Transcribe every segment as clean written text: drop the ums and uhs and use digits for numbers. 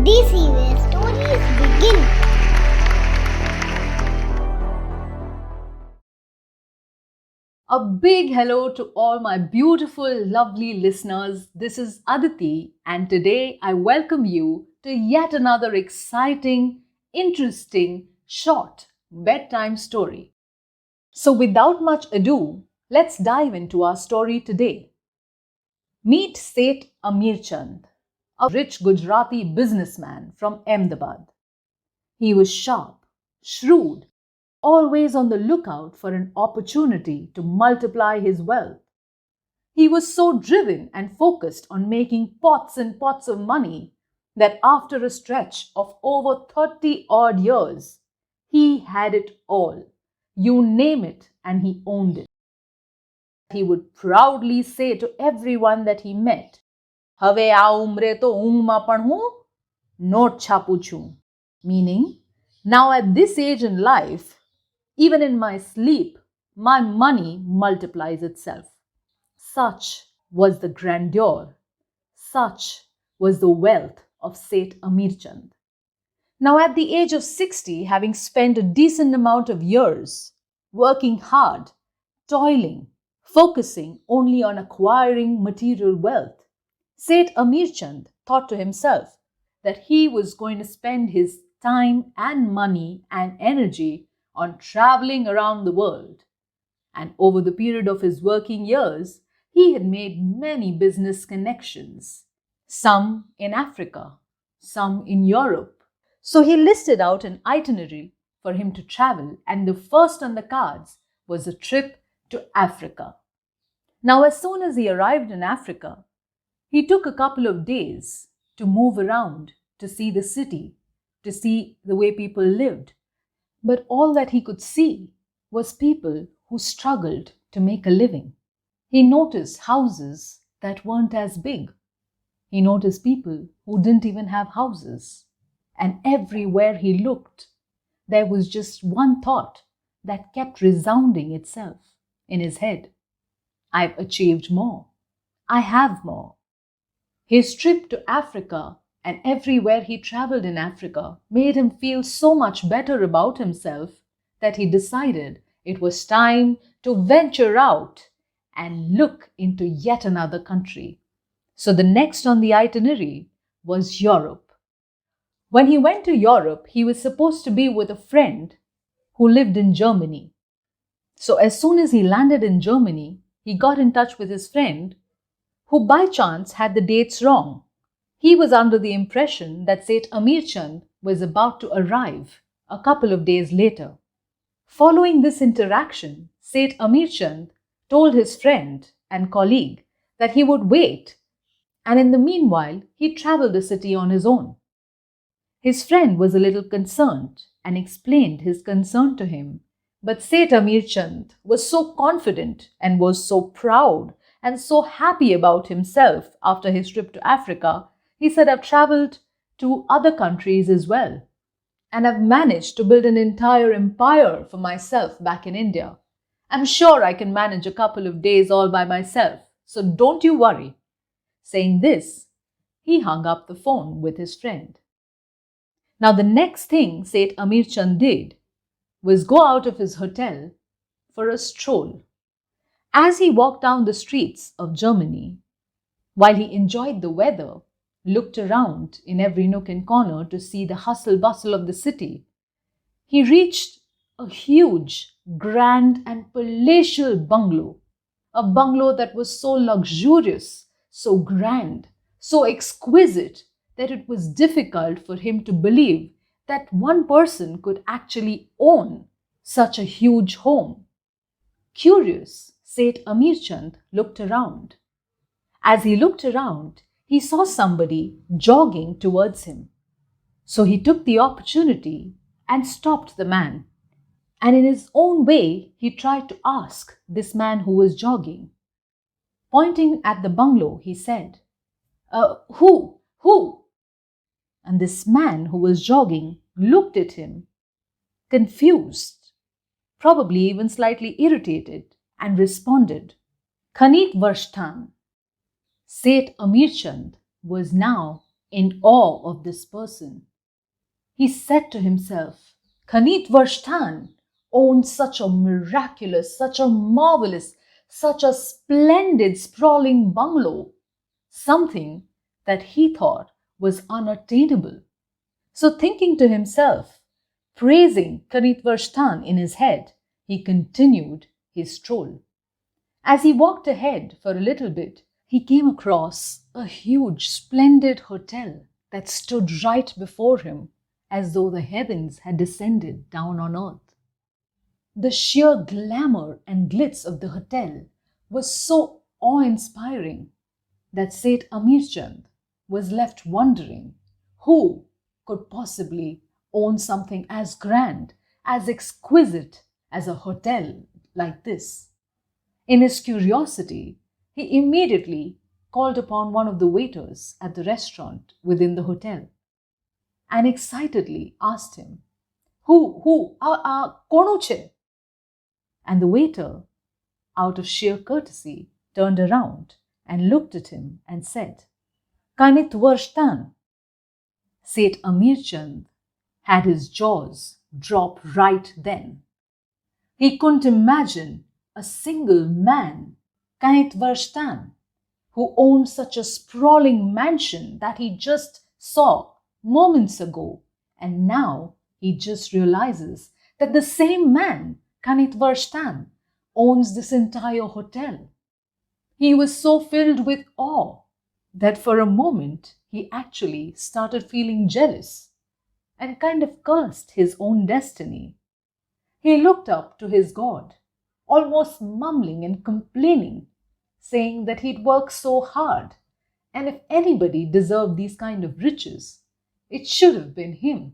Adisi where stories begin. A big hello to all my beautiful, lovely listeners. This is Aditi, and today I welcome you to yet another exciting, interesting, short bedtime story. So, without much ado, let's dive into our story today. Meet Seth Amirchand, a rich Gujarati businessman from Ahmedabad. He was sharp, shrewd, always on the lookout for an opportunity to multiply his wealth. He was so driven and focused on making pots and pots of money that after a stretch of over 30 odd years, he had it all. You name it, and he owned it. He would proudly say to everyone that he met, "હવે આ ઉંમરે તો ઊંઘમાં પણ હું not છાપું છું." Meaning, now at this age in life, even in my sleep, my money multiplies itself. Such was the grandeur, such was the wealth of Seth Amirchand. Now, at the age of 60, having spent a decent amount of years working hard, toiling, focusing only on acquiring material wealth, Seth Amirchand thought to himself that he was going to spend his time and money and energy on traveling around the world. And over the period of his working years, he had made many business connections, some in Africa, some in Europe. So he listed out an itinerary for him to travel, and the first on the cards was a trip to Africa. Now, as soon as he arrived in Africa, he took a couple of days to move around, to see the city, to see the way people lived. But all that he could see was people who struggled to make a living. He noticed houses that weren't as big. He noticed people who didn't even have houses. And everywhere he looked, there was just one thought that kept resounding itself in his head. I've achieved more. I have more. His trip to Africa and everywhere he traveled in Africa made him feel so much better about himself that he decided it was time to venture out and look into yet another country. So the next on the itinerary was Europe. When he went to Europe, he was supposed to be with a friend who lived in Germany. So as soon as he landed in Germany, he got in touch with his friend who by chance had the dates wrong. He was under the impression that Seth Amirchand was about to arrive a couple of days later. Following this interaction, Seth Amirchand told his friend and colleague that he would wait, and in the meanwhile, he traveled the city on his own. His friend was a little concerned and explained his concern to him, but Seth Amirchand was so confident and was so proud and so happy about himself after his trip to Africa. He said, "I've traveled to other countries as well, and I've managed to build an entire empire for myself back in India. I'm sure I can manage a couple of days all by myself, so don't you worry." Saying this, he hung up the phone with his friend. Now, the next thing Seth Amirchand did was go out of his hotel for a stroll. As he walked down the streets of Germany, while he enjoyed the weather, looked around in every nook and corner to see the hustle bustle of the city, he reached a huge, grand, and palatial bungalow. A bungalow that was so luxurious, so grand, so exquisite that it was difficult for him to believe that one person could actually own such a huge home. Curious, Seth Amirchand looked around. As he looked around, he saw somebody jogging towards him. So he took the opportunity and stopped the man. And in his own way, he tried to ask this man who was jogging. Pointing at the bungalow, he said, Who? And this man who was jogging looked at him, confused, probably even slightly irritated, and responded, "Khanit Varshtan." Seth Amirchand was now in awe of this person. He said to himself, Khanit Varshtan owned such a miraculous, such a marvelous, such a splendid sprawling bungalow, something that he thought was unattainable. So thinking to himself, praising Khanit Varshtan in his head, he continued his stroll. As he walked ahead for a little bit, he came across a huge, splendid hotel that stood right before him, as though the heavens had descended down on earth. The sheer glamour and glitz of the hotel was so awe-inspiring that Seth Amirchand was left wondering who could possibly own something as grand, as exquisite as a hotel like this. In his curiosity, he immediately called upon one of the waiters at the restaurant within the hotel and excitedly asked him, Kono che? And the waiter, out of sheer courtesy, turned around and looked at him and said, Kanit Varshtan. Seth Amirchand had his jaws drop right then. He couldn't imagine a single man, Kanit Varshtan, who owned such a sprawling mansion that he just saw moments ago, and now he just realizes that the same man, Kanit Varshtan, owns this entire hotel. He was so filled with awe that for a moment he actually started feeling jealous and kind of cursed his own destiny. He looked up to his God, almost mumbling and complaining, saying that he'd worked so hard, and if anybody deserved these kind of riches, it should have been him.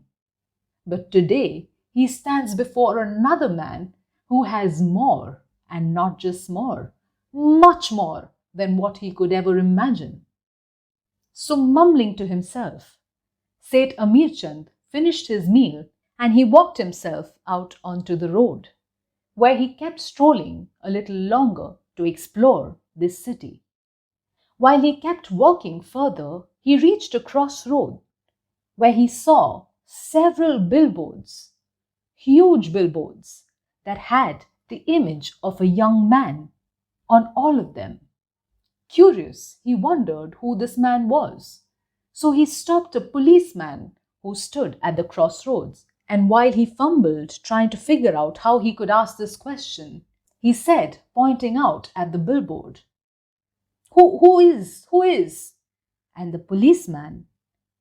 But today he stands before another man who has more, and not just more, much more than what he could ever imagine. So mumbling to himself, Seth Amirchand finished his meal and he walked himself out onto the road, where he kept strolling a little longer to explore this city. While he kept walking further, he reached a crossroad where he saw several billboards, huge billboards that had the image of a young man on all of them. Curious, he wondered who this man was. So he stopped a policeman who stood at the crossroads. And while he fumbled trying to figure out how he could ask this question, he said, pointing out at the billboard, Who is? And the policeman,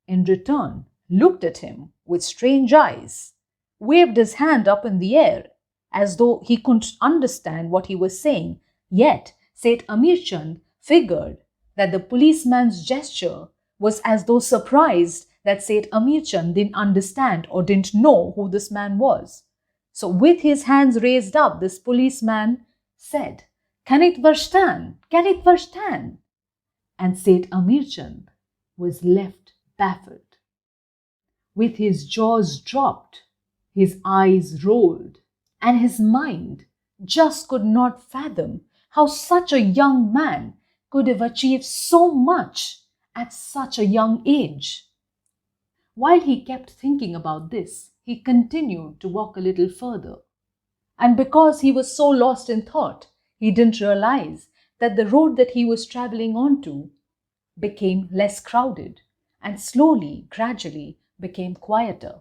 in return, looked at him with strange eyes, waved his hand up in the air as though he couldn't understand what he was saying. Yet, Seth Amirchand figured that the policeman's gesture was as though surprised that Seth Amirchand didn't understand or didn't know who this man was. So with his hands raised up, this policeman said, Kanit Varshtan, Kanit Varshtan. And Seth Amirchand was left baffled. With his jaws dropped, his eyes rolled, and his mind just could not fathom how such a young man could have achieved so much at such a young age. While he kept thinking about this, he continued to walk a little further. And because he was so lost in thought, he didn't realize that the road that he was traveling onto became less crowded and slowly, gradually became quieter.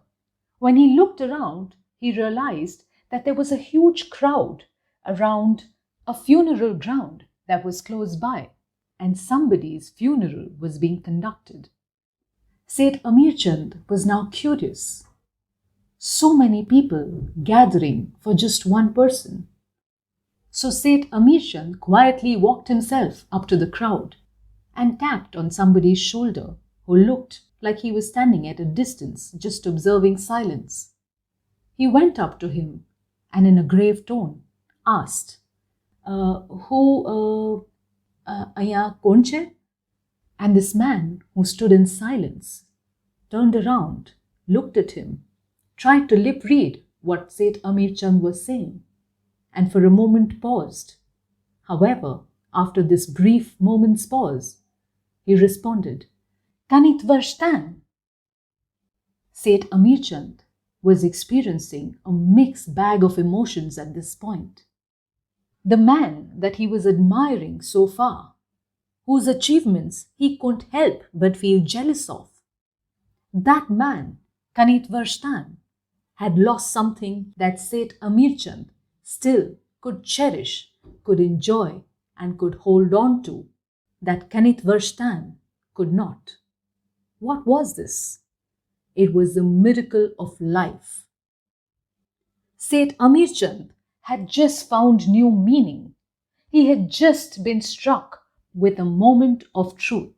When he looked around, he realized that there was a huge crowd around a funeral ground that was close by, and somebody's funeral was being conducted. Seth Amirchand was now curious. So many people gathering for just one person. So Seth Amirchand quietly walked himself up to the crowd and tapped on somebody's shoulder who looked like he was standing at a distance just observing silence. He went up to him and in a grave tone asked, Aya Konche? And this man, who stood in silence, turned around, looked at him, tried to lip read what Seth Amirchand was saying, and for a moment paused. However, after this brief moment's pause, he responded, Kanitvarstan. Seth Amirchand was experiencing a mixed bag of emotions at this point. The man that he was admiring so far, whose achievements he couldn't help but feel jealous of, that man, Kanitvarstan, had lost something that Seth Amirchand still could cherish, could enjoy, and could hold on to, that Kanitvarstan could not. What was this? It was the miracle of life. Seth Amirchand had just found new meaning. He had just been struck with a moment of truth.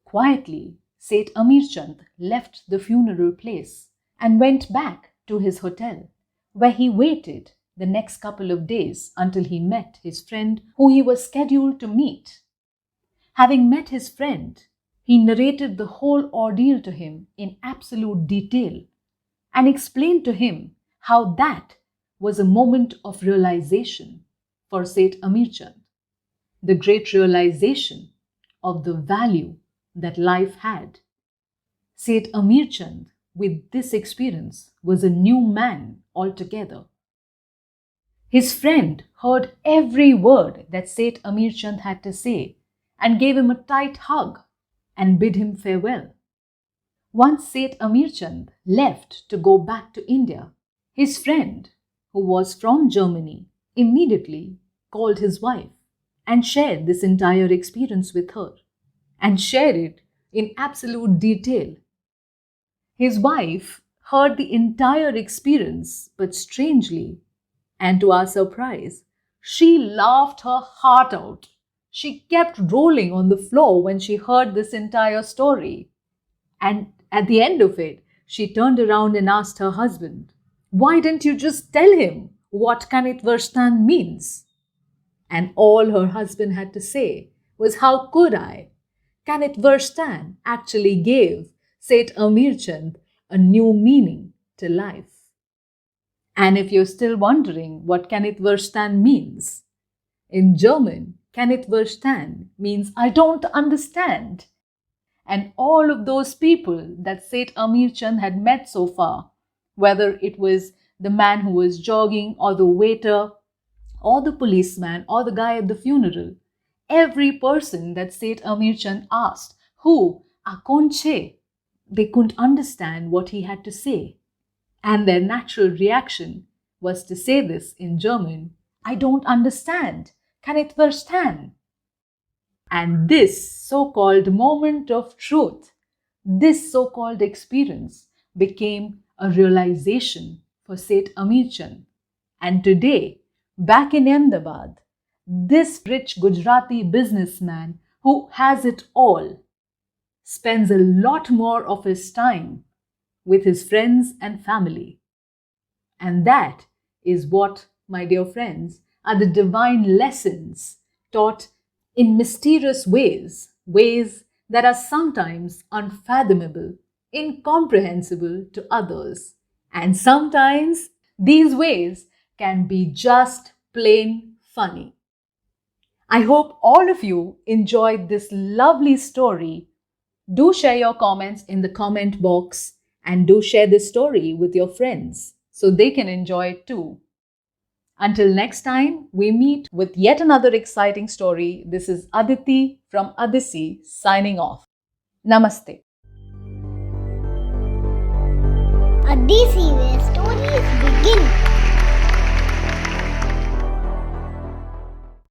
Quietly, Seth Amirchand left the funeral place and went back to his hotel, where he waited the next couple of days until he met his friend who he was scheduled to meet. Having met his friend, he narrated the whole ordeal to him in absolute detail and explained to him how that was a moment of realization for Seth Amirchand, the great realization of the value that life had. Seth Amirchand, with this experience, was a new man altogether. His friend heard every word that Seth Amirchand had to say and gave him a tight hug and bid him farewell. Once Seth Amirchand left to go back to India, his friend, who was from Germany, immediately called his wife and shared this entire experience with her and shared it in absolute detail. His wife heard the entire experience, but strangely, and to our surprise, she laughed her heart out. She kept rolling on the floor when she heard this entire story. And at the end of it, she turned around and asked her husband, "Why didn't you just tell him what Kanitvarstan means?" And all her husband had to say was, "How could I?" Kanitvarstan actually gave Seth Amirchand a new meaning to life. And if you're still wondering what Kanitvarstan means, in German, Kanitvarstan means "I don't understand." And all of those people that Seth Amirchand had met so far, whether it was the man who was jogging or the waiter or the policeman or the guy at the funeral, every person that Seth Amirchand asked, "Who? Akonche?" They couldn't understand what he had to say. And their natural reaction was to say this in German, "I don't understand. Kann ich verstehen?" And this so-called moment of truth, this so-called experience became a realization for Seth Amirchand. And today, back in Ahmedabad, this rich Gujarati businessman who has it all spends a lot more of his time with his friends and family. And that is what, my dear friends, are the divine lessons taught in mysterious ways, ways that are sometimes unfathomable, incomprehensible to others. And sometimes these ways can be just plain funny. I hope all of you enjoyed this lovely story. Do share your comments in the comment box and do share this story with your friends so they can enjoy it too. Until next time, we meet with yet another exciting story. This is Aditi from Adisi signing off. Namaste. A DC where stories begin.